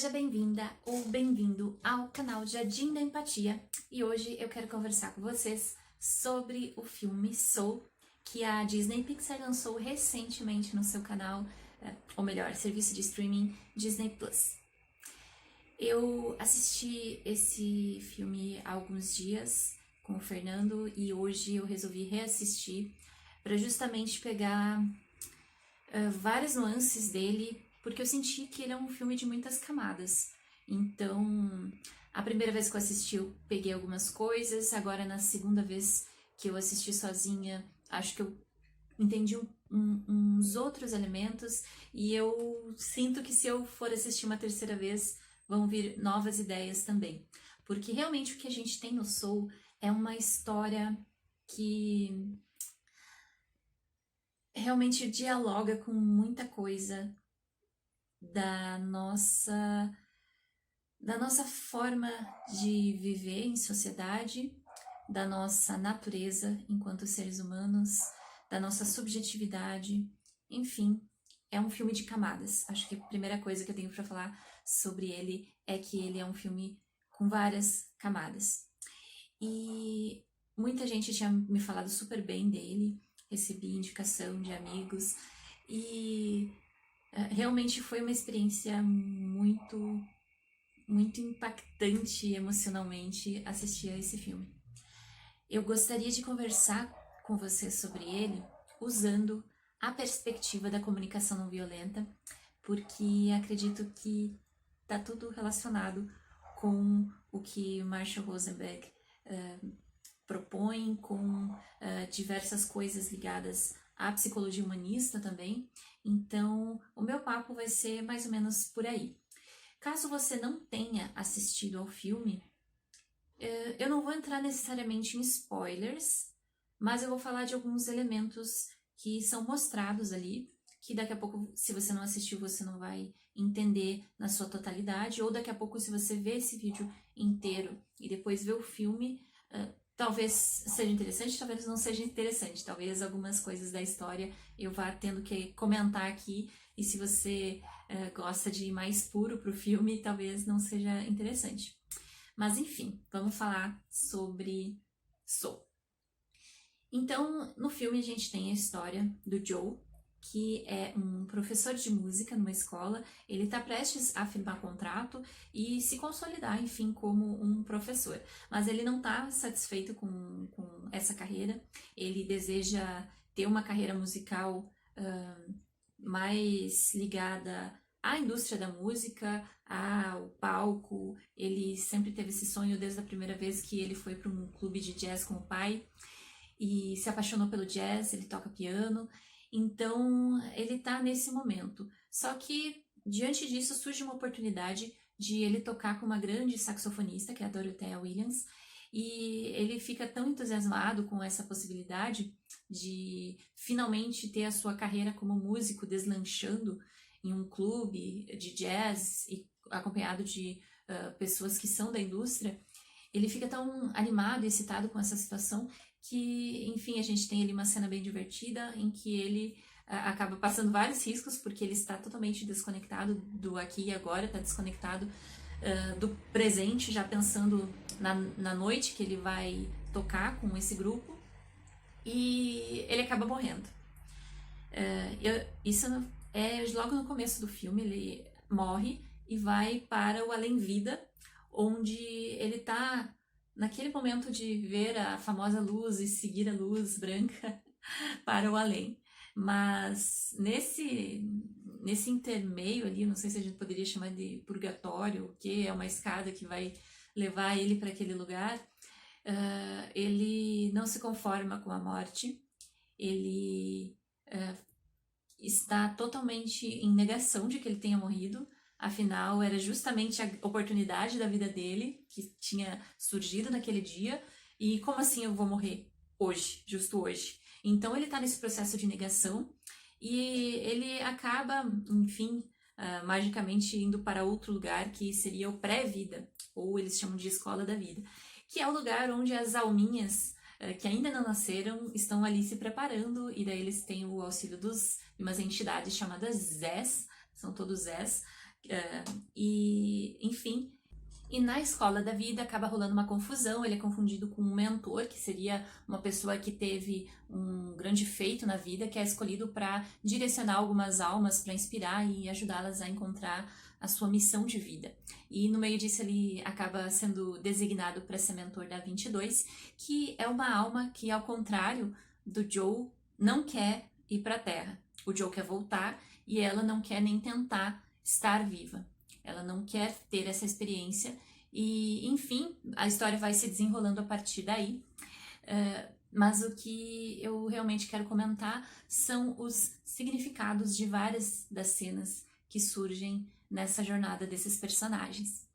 Seja bem-vinda ou bem-vindo ao canal Jardim da Empatia e hoje eu quero conversar com vocês sobre o filme Soul, que a Disney Pixar lançou recentemente no seu canal, ou melhor, serviço de streaming Disney Plus. Eu assisti esse filme há alguns dias com o Fernando e hoje eu resolvi reassistir para justamente pegar várias nuances dele, porque eu senti que ele é um filme de muitas camadas. Então, a primeira vez que eu assisti, eu peguei algumas coisas, agora na segunda vez que eu assisti sozinha, acho que eu entendi uns outros elementos, e eu sinto que se eu for assistir uma terceira vez, vão vir novas ideias também. Porque realmente o que a gente tem no Soul é uma história que realmente dialoga com muita coisa da nossa forma de viver em sociedade, da nossa natureza enquanto seres humanos, da nossa subjetividade, enfim, é um filme de camadas. Acho que a primeira coisa que eu tenho para falar sobre ele é que ele é um filme com várias camadas. E muita gente tinha me falado super bem dele, recebi indicação de amigos e realmente foi uma experiência muito impactante emocionalmente assistir a esse filme. Eu gostaria de conversar com você sobre ele usando a perspectiva da comunicação não violenta, porque acredito que está tudo relacionado com o que Marshall Rosenberg propõe, com diversas coisas ligadas à psicologia humanista também. Então, o meu papo vai ser mais ou menos por aí. Caso você não tenha assistido ao filme, eu não vou entrar necessariamente em spoilers, mas eu vou falar de alguns elementos que são mostrados ali, que daqui a pouco, se você não assistiu, você não vai entender na sua totalidade, ou daqui a pouco, se você ver esse vídeo inteiro e depois ver o filme, talvez seja interessante, talvez não seja interessante, talvez algumas coisas da história eu vá tendo que comentar aqui, e se você gosta de ir mais puro pro filme, talvez não seja interessante. Mas enfim, vamos falar sobre Soul. Então, no filme a gente tem a história do Joe, que é um professor de música numa escola. Ele está prestes a firmar contrato e se consolidar, enfim, como um professor. Mas ele não está satisfeito com essa carreira. Ele deseja ter uma carreira musical mais ligada à indústria da música, ao palco. Ele sempre teve esse sonho desde a primeira vez que ele foi para um clube de jazz com o pai e se apaixonou pelo jazz. Ele toca piano. Então, ele tá nesse momento. Só que, diante disso, surge uma oportunidade de ele tocar com uma grande saxofonista, que é a Dorothea Williams, e ele fica tão entusiasmado com essa possibilidade de finalmente ter a sua carreira como músico deslanchando em um clube de jazz e acompanhado de pessoas que são da indústria. Ele fica tão animado e excitado com essa situação que, enfim, a gente tem ali uma cena bem divertida em que ele acaba passando vários riscos, porque ele está totalmente desconectado do aqui e agora, está desconectado do presente, já pensando na noite que ele vai tocar com esse grupo, e ele acaba morrendo. Isso é logo no começo do filme. Ele morre e vai para o além-vida, onde ele está naquele momento de ver a famosa luz e seguir a luz branca para o além. Mas nesse intermeio ali, não sei se a gente poderia chamar de purgatório, que é uma escada que vai levar ele para aquele lugar, ele não se conforma com a morte. Ele está totalmente em negação de que ele tenha morrido. Afinal, era justamente a oportunidade da vida dele que tinha surgido naquele dia. E como assim eu vou morrer hoje, justo hoje? Então ele tá nesse processo de negação e ele acaba, enfim, magicamente indo para outro lugar, que seria o pré-vida, ou eles chamam de escola da vida, que é o lugar onde as alminhas que ainda não nasceram estão ali se preparando, e daí eles têm o auxílio de umas entidades chamadas Zés, são todos Zés, E, enfim, e na escola da vida acaba rolando uma confusão, ele é confundido com um mentor, que seria uma pessoa que teve um grande feito na vida, que é escolhido para direcionar algumas almas, para inspirar e ajudá-las a encontrar a sua missão de vida. E no meio disso ele acaba sendo designado para ser mentor da 22, que é uma alma que, ao contrário do Joe, não quer ir para a Terra. O Joe quer voltar e ela não quer nem tentar estar viva. Ela não quer ter essa experiência e, enfim, a história vai se desenrolando a partir daí. Mas o que eu realmente quero comentar são os significados de várias das cenas que surgem nessa jornada desses personagens.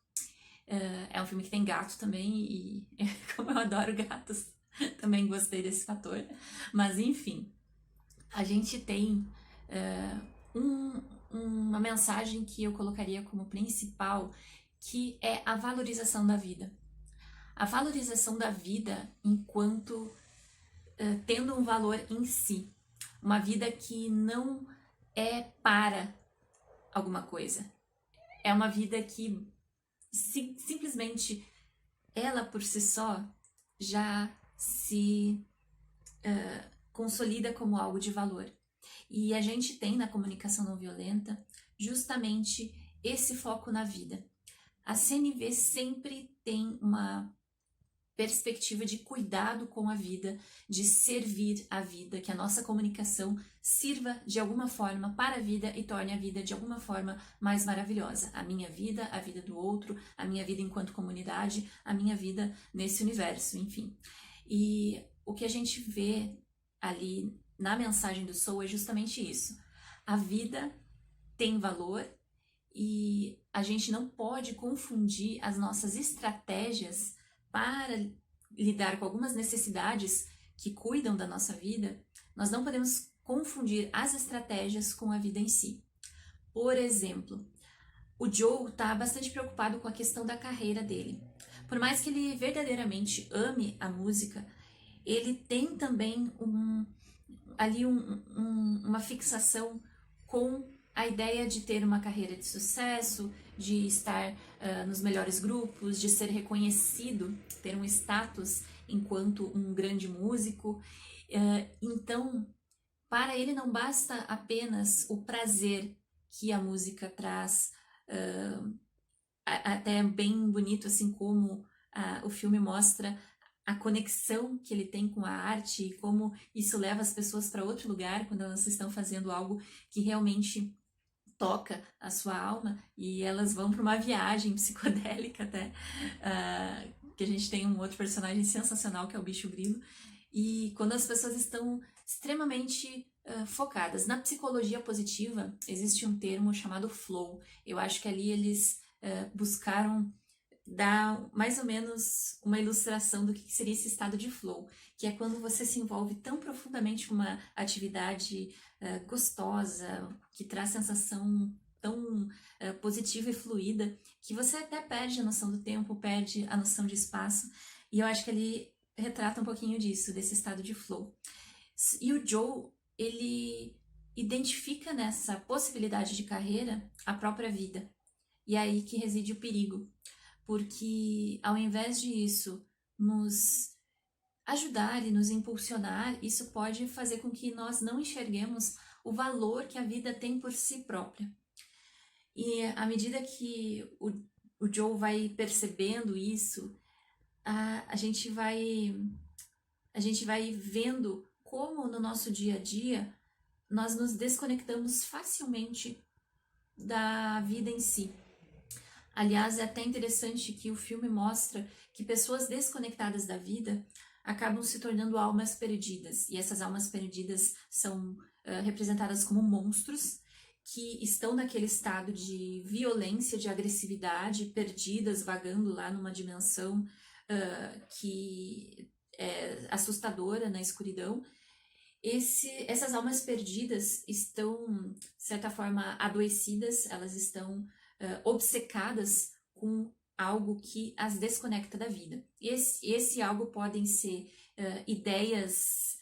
É um filme que tem gato também e como eu adoro gatos, também gostei desse fator. Mas, enfim, a gente tem uma mensagem que eu colocaria como principal, que é a valorização da vida. A valorização da vida enquanto tendo um valor em si. Uma vida que não é para alguma coisa. É uma vida que simplesmente ela por si só já se consolida como algo de valor. E a gente tem na comunicação não violenta justamente esse foco na vida. A CNV sempre tem uma perspectiva de cuidado com a vida, de servir a vida, que a nossa comunicação sirva de alguma forma para a vida e torne a vida de alguma forma mais maravilhosa. A minha vida, a vida do outro, a minha vida enquanto comunidade, a minha vida nesse universo, enfim. E o que a gente vê ali na mensagem do Soul é justamente isso. A vida tem valor e a gente não pode confundir as nossas estratégias para lidar com algumas necessidades que cuidam da nossa vida. Nós não podemos confundir as estratégias com a vida em si. Por exemplo, o Joe está bastante preocupado com a questão da carreira dele. Por mais que ele verdadeiramente ame a música, ele tem também uma fixação com a ideia de ter uma carreira de sucesso, de estar nos melhores grupos, de ser reconhecido, ter um status enquanto um grande músico. Então, para ele não basta apenas o prazer que a música traz, até bem bonito, assim como o filme mostra a conexão que ele tem com a arte e como isso leva as pessoas para outro lugar quando elas estão fazendo algo que realmente toca a sua alma, e elas vão para uma viagem psicodélica até, que a gente tem um outro personagem sensacional que é o Bicho Grilo, e quando as pessoas estão extremamente focadas. Na psicologia positiva existe um termo chamado flow. Eu acho que ali eles buscaram dar mais ou menos uma ilustração do que seria esse estado de flow, que é quando você se envolve tão profundamente com uma atividade gostosa, que traz sensação tão positiva e fluida, que você até perde a noção do tempo, perde a noção de espaço, e eu acho que ele retrata um pouquinho disso, desse estado de flow. E o Joe, ele identifica nessa possibilidade de carreira a própria vida, e é aí que reside o perigo, porque ao invés disso nos ajudar e nos impulsionar, isso pode fazer com que nós não enxerguemos o valor que a vida tem por si própria. E à medida que o Joe vai percebendo isso, a gente vai vendo como no nosso dia a dia nós nos desconectamos facilmente da vida em si. Aliás, é até interessante que o filme mostra que pessoas desconectadas da vida acabam se tornando almas perdidas. E essas almas perdidas são representadas como monstros que estão naquele estado de violência, de agressividade, perdidas, vagando lá numa dimensão que é assustadora na escuridão. Essas almas perdidas estão, de certa forma, adoecidas, elas estão obcecadas com algo que as desconecta da vida. Esse algo podem ser ideias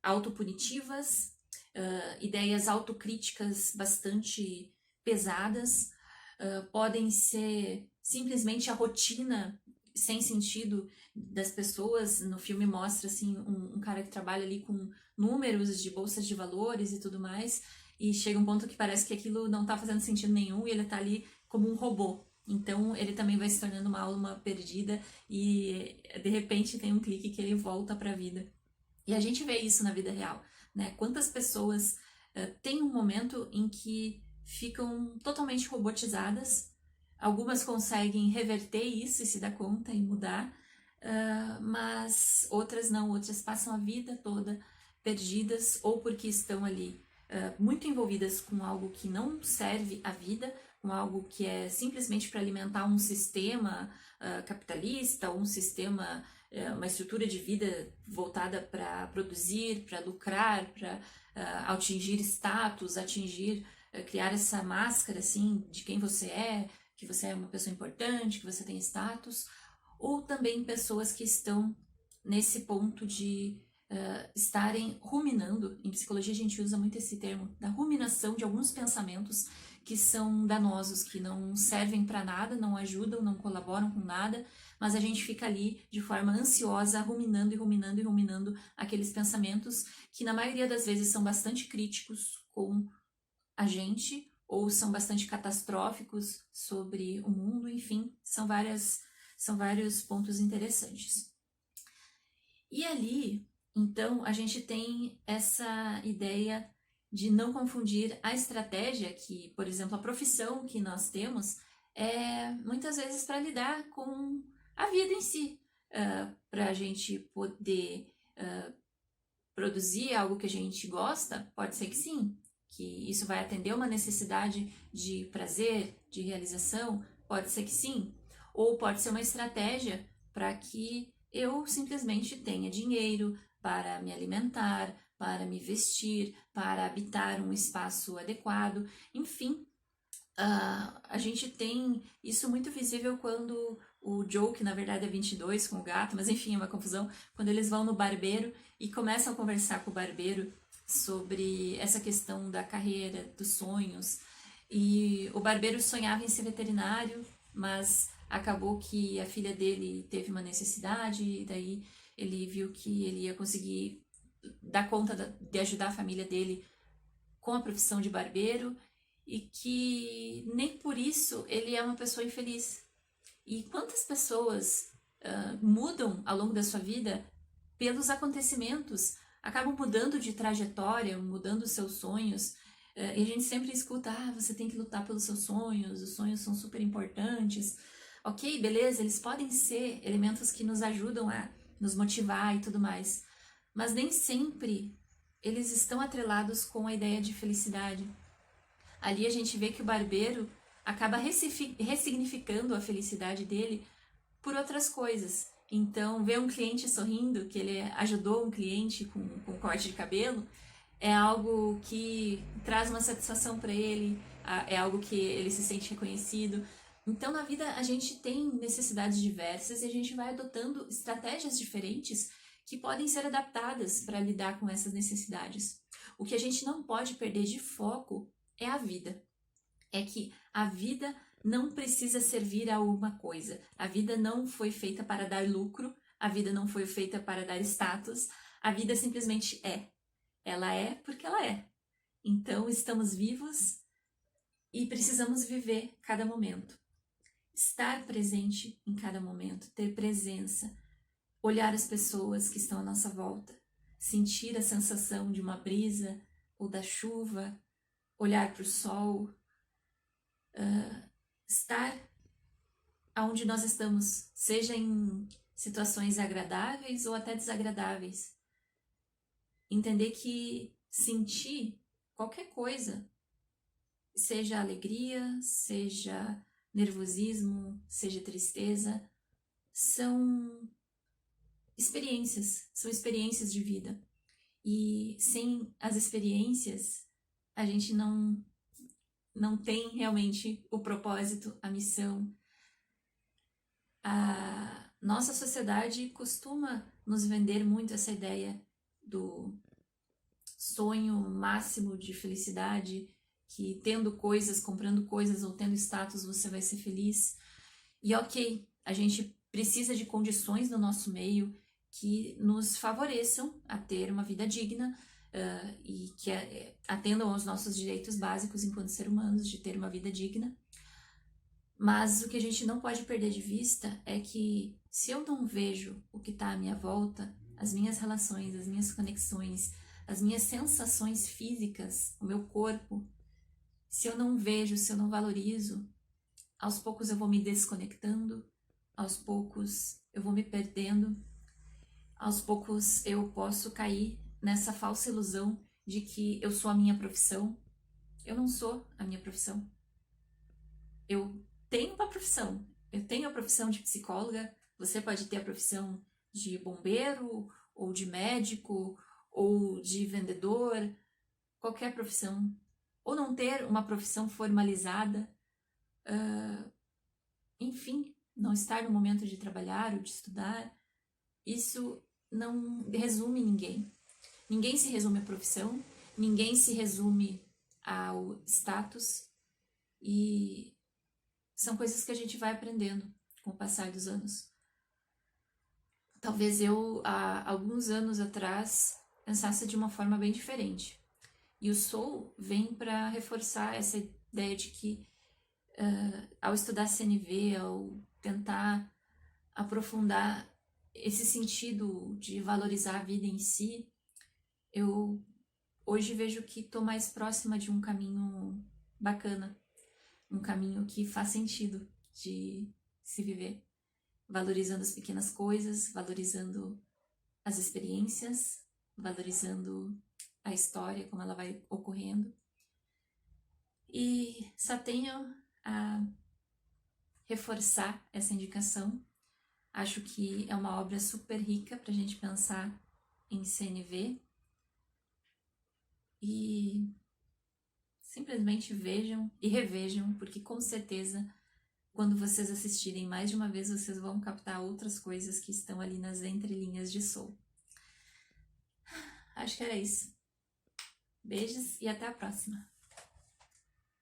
autopunitivas, ideias autocríticas bastante pesadas, podem ser simplesmente a rotina sem sentido das pessoas. No filme mostra assim um cara que trabalha ali com números de bolsas de valores e tudo mais, e chega um ponto que parece que aquilo não tá fazendo sentido nenhum e ele tá ali como um robô. Então ele também vai se tornando uma alma perdida e de repente tem um clique que ele volta para a vida. E a gente vê isso na vida real, né? Quantas pessoas têm um momento em que ficam totalmente robotizadas. Algumas conseguem reverter isso e se dar conta e mudar, mas outras não, outras passam a vida toda perdidas, ou porque estão ali muito envolvidas com algo que não serve à vida, com algo que é simplesmente para alimentar um sistema capitalista, um sistema, uma estrutura de vida voltada para produzir, para lucrar, para atingir status, criar essa máscara assim de quem você é, que você é uma pessoa importante, que você tem status, ou também pessoas que estão nesse ponto de estarem ruminando. Em psicologia a gente usa muito esse termo, da ruminação de alguns pensamentos que são danosos, que não servem para nada, não ajudam, não colaboram com nada, mas a gente fica ali de forma ansiosa, ruminando e ruminando e ruminando aqueles pensamentos que na maioria das vezes são bastante críticos com a gente, ou são bastante catastróficos sobre o mundo, enfim, são vários pontos interessantes. E ali, então, a gente tem essa ideia de não confundir a estratégia que, por exemplo, a profissão que nós temos é muitas vezes para lidar com a vida em si, para a gente poder produzir algo que a gente gosta, pode ser que sim, que isso vai atender uma necessidade de prazer, de realização, pode ser que sim, ou pode ser uma estratégia para que eu simplesmente tenha dinheiro para me alimentar, para me vestir, para habitar um espaço adequado, enfim. A gente tem isso muito visível quando o Joe, que na verdade é 22 com o gato, mas enfim, é uma confusão, quando eles vão no barbeiro e começam a conversar com o barbeiro sobre essa questão da carreira, dos sonhos. E o barbeiro sonhava em ser veterinário, mas acabou que a filha dele teve uma necessidade, e daí ele viu que ele ia conseguir dar conta de ajudar a família dele com a profissão de barbeiro, e que nem por isso ele é uma pessoa infeliz. E quantas pessoas mudam ao longo da sua vida pelos acontecimentos, acabam mudando de trajetória, mudando seus sonhos, e a gente sempre escuta, você tem que lutar pelos seus sonhos, os sonhos são super importantes. Ok, beleza, eles podem ser elementos que nos ajudam a nos motivar e tudo mais, mas nem sempre eles estão atrelados com a ideia de felicidade. Ali a gente vê que o barbeiro acaba ressignificando a felicidade dele por outras coisas. Então, ver um cliente sorrindo, que ele ajudou um cliente com corte de cabelo, é algo que traz uma satisfação para ele, é algo que ele se sente reconhecido. Então, na vida, a gente tem necessidades diversas e a gente vai adotando estratégias diferentes que podem ser adaptadas para lidar com essas necessidades. O que a gente não pode perder de foco é a vida. É que a vida não precisa servir a uma coisa. A vida não foi feita para dar lucro, a vida não foi feita para dar status, a vida simplesmente é. Ela é porque ela é. Então, estamos vivos e precisamos viver cada momento. Estar presente em cada momento, ter presença, olhar as pessoas que estão à nossa volta, sentir a sensação de uma brisa ou da chuva, olhar para o sol, estar onde nós estamos, seja em situações agradáveis ou até desagradáveis. Entender que sentir qualquer coisa, seja alegria, seja nervosismo, seja tristeza, são experiências de vida. E sem as experiências, a gente não tem realmente o propósito, a missão. A nossa sociedade costuma nos vender muito essa ideia do sonho máximo de felicidade, que tendo coisas, comprando coisas ou tendo status você vai ser feliz. E ok, a gente precisa de condições no nosso meio que nos favoreçam a ter uma vida digna e que atendam aos nossos direitos básicos enquanto seres humanos de ter uma vida digna. Mas o que a gente não pode perder de vista é que se eu não vejo o que está à minha volta, as minhas relações, as minhas conexões, as minhas sensações físicas, o meu corpo, se eu não vejo, se eu não valorizo, aos poucos eu vou me desconectando, aos poucos eu vou me perdendo, aos poucos eu posso cair nessa falsa ilusão de que eu sou a minha profissão. Eu não sou a minha profissão. Eu tenho uma profissão. Eu tenho a profissão de psicóloga, você pode ter a profissão de bombeiro, ou de médico, ou de vendedor, qualquer profissão. Ou não ter uma profissão formalizada, enfim, não estar no momento de trabalhar ou de estudar, isso não resume ninguém. Ninguém se resume à profissão, ninguém se resume ao status, e são coisas que a gente vai aprendendo com o passar dos anos. Talvez eu, há alguns anos atrás, pensasse de uma forma bem diferente. E o Soul vem para reforçar essa ideia de que, ao estudar CNV, ao tentar aprofundar esse sentido de valorizar a vida em si, eu hoje vejo que estou mais próxima de um caminho bacana, um caminho que faz sentido de se viver, valorizando as pequenas coisas, valorizando as experiências, valorizando a história, como ela vai ocorrendo. E só tenho a reforçar essa indicação. Acho que é uma obra super rica para a gente pensar em CNV. E simplesmente vejam e revejam, porque com certeza, quando vocês assistirem mais de uma vez, vocês vão captar outras coisas que estão ali nas entrelinhas de Soul. Acho que era isso. Beijos e até a próxima!